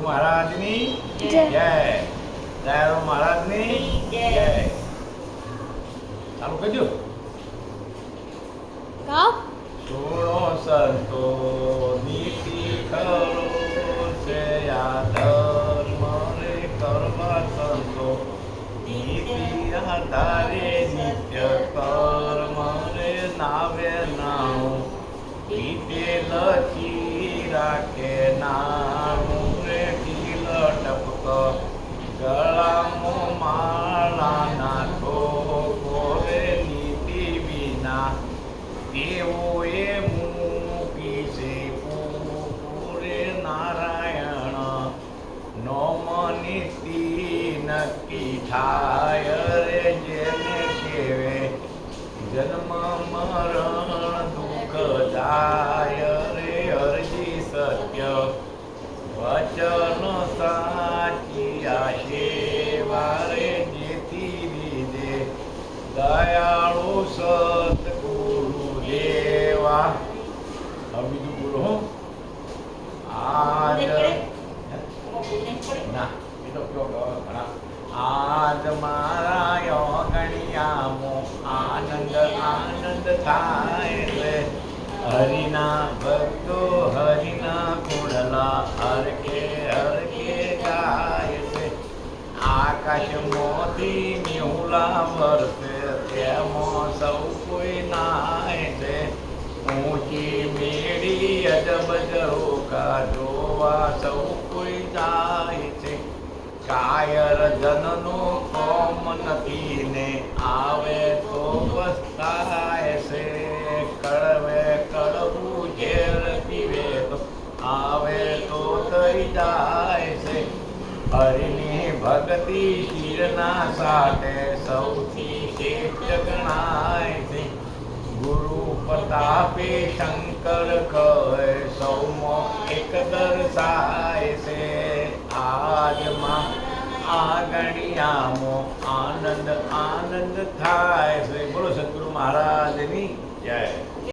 મહારાજની જય. દયાળુ મહારાજની જય. ચાલુ કરજો. સુણો સંતો નીતિ ખરો છે આ ધર્મ રે કરવા સંતો નીતિ આધારે નિત્ય કર્મ રે નાવે નામ ગીતે લખી રાખે નામ રે ઢીલ ટપક ગળામાં માળા નાખો રે નીતિ વિના દેવોએ મૂકી છે પૂરે નારાયણ નોમ નીતિ નક્કી થાય રે જેને સેવે જન્મ મરણ દુઃખ જાય રે અરજી સત્ય વચન સાચી સેવા રે જેથી વિદે દયાળુ સતગુરુ દેવા. હવે બીજું બોલો હો. આજ ના એ તો કયો ઘણા આજ મારા ગણિયામાં આનંદ આનંદ થાય રે હરિના ભક્તો હરિના કુળલા હરકે હરકે ગાય છે. આકાશ મોતી નિહુલા વરસે તેમાં સૌ કોઈ નાય છે. ઊંચી મેળી અજબ ઝરોકા જોવા સૌ કોઈ જાય છે. કાયર જનનો કોમ નથી ને આવે તો પસ્તાય છે. કળવે કળવું ઝેર પીવે તો આવે તો થઈ જાય છે. હરિની ભક્તિ શિરના સાથે સૌથી શ્રેષ્ઠ ગણાય છે. ગુરુ પ્રતાપે શંકર કહે સૌમો એક દર્શાય છે. આજમાં આ ગણિયામાં આનંદ આનંદ થાય છે. બોલો સદગુરુ મહારાજની જય.